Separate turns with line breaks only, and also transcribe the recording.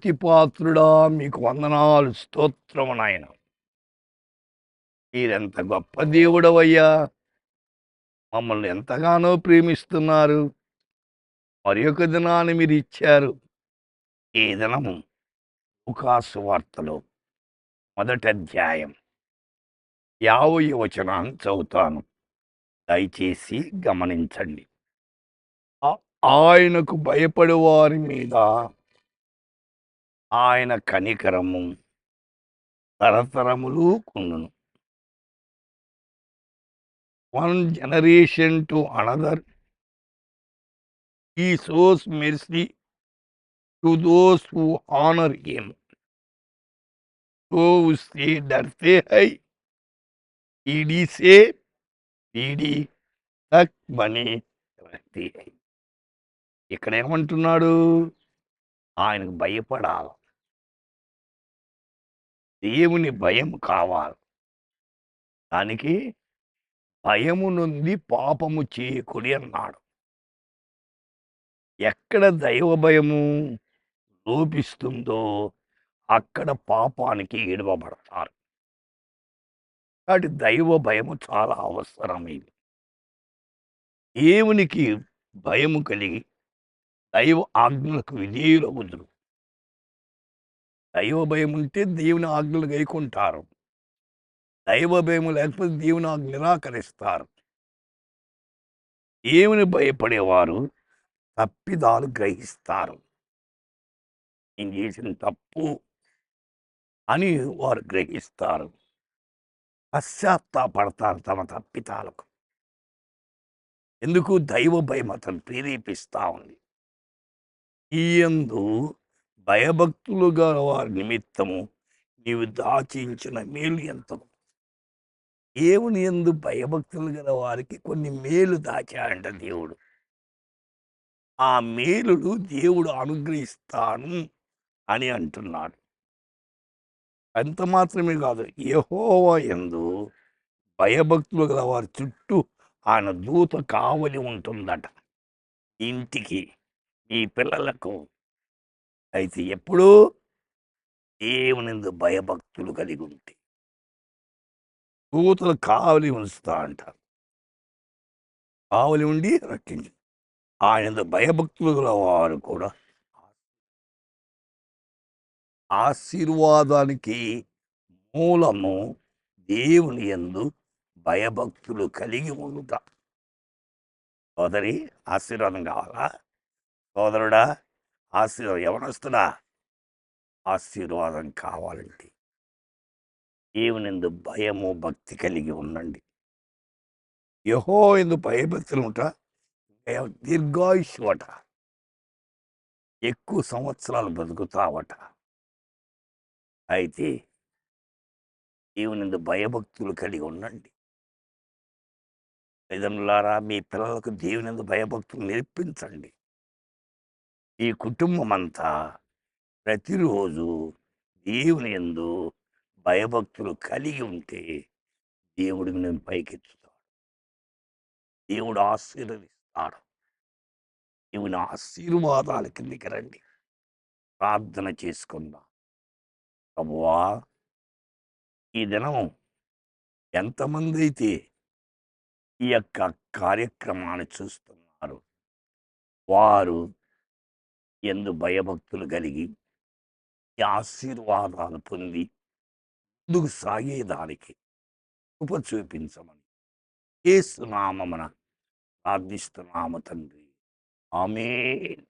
స్తుతిపాత్రుడా మీకు వందనాలు స్తోత్రము నాయన. మీరెంత గొప్ప దేవుడవయ్యా. మమ్మల్ని ఎంతగానో ప్రేమిస్తున్నారు. మరి ఒక దినాన్ని మీరు ఇచ్చారు. ఈ దినము లూకాసు వార్తలో మొదటి అధ్యాయం 50వ వచనాన్ని చదువుతాను. దయచేసి గమనించండి. ఆయనకు భయపడే వారి మీద ఆయన కనికరము తరతరములు కుండును. One generation to another, he shows mercy to those who honor him. तो उससे डरते हैं, पीढ़ी से पीढ़ी तक बने रहते हैं. ఇక్కడ ఏమంటున్నాడు? ఆయనకు భయపడాలి. దేవుని భయం కావాలి. దానికి భయము నుండి పాపము చేయకుడి అన్నాడు. ఎక్కడ దైవ భయము లోపిస్తుందో అక్కడ పాపానికి ఈడవబడతారు. కాబట్టి దైవ భయము చాలా అవసరం. ఇది దేవునికి భయము కలిగి దైవ ఆజ్ఞలకు విధేయులవుదురు. దైవ భయం ఉంటే దేవుని ఆజ్ఞలు గైకుంటారు. దైవ భయం లేకపోతే దేవుని ఆజ్ఞ నిరాకరిస్తారు. దేవుని భయపడేవారు తప్పిదాలు గ్రహిస్తారు. నేను చేసిన తప్పు అని వారు గ్రహిస్తారు. పశ్చాత్తాపడతారు తమ తప్పితాలకు. ఎందుకు? దైవ భయం అతను ప్రేరేపిస్తా ఉంది. ఈయందు భయభక్తులుగా వారి నిమిత్తము నీవు దాచించిన మేలు ఎంతను. దేవుని యందు భయభక్తులు గల వారికి కొన్ని మేలు దాచాడంట దేవుడు. ఆ మేలులు దేవుడు అనుగ్రహిస్తాను అని అంటున్నాడు. అంత మాత్రమే కాదు, యెహోవా యందు భయభక్తులు గల వారి చుట్టూ ఆయన దూత కావలి ఉంటుందట. ఇంటికి, ఈ పిల్లలకు. అయితే ఎప్పుడూ దేవునిందు భయభక్తులు కలిగి ఉంటే దూతలు కావలి ఉంచుతా అంటారు. కావలి ఉండి రక్షించు. ఆయన భయభక్తులు గల వారు కూడా ఆశీర్వాదానికి మూలము దేవుని యందు భయభక్తులు కలిగి ఉండుట. సోదరి, ఆశీర్వాదం కావాలా? సోదరుడా, ఆశీర్వాదం ఎవరొస్తున్నా ఆశీర్వాదం కావాలండి. దేవుని యందు భయము భక్తి కలిగి ఉండండి. యెహోవా యందు భయభక్తులు ఉంట దీర్ఘాయుష్వట. ఎక్కువ సంవత్సరాలు బతుకుతావట. అయితే దేవుని యందు భయభక్తులు కలిగి ఉండండి. తల్లిదండ్రులారా, మీ పిల్లలకు దేవుని యందు భయభక్తులు నేర్పించండి. ఈ కుటుంబం అంతా ప్రతిరోజు దేవుని యందు భయభక్తులు కలిగి ఉంటే దేవుడిని నేను పైకెత్తుతాడు. దేవుడు ఆశీర్వదిస్తాడు. దేవుని ఆశీర్వాదాల కిందికి రండి. ప్రార్థన చేసుకుందాం. ప్రభువా, ఈ దినం ఎంతమంది అయితే ఈ యొక్క కార్యక్రమాన్ని చూస్తున్నారు, వారు యందు భయభక్తులు కలిగి ఈ ఆశీర్వాదాలు పొంది ముందుకు సాగేదానికి కృప చూపించమని యేసు నామమున ప్రార్థిస్తున్నాము తండ్రి. ఆమేన్.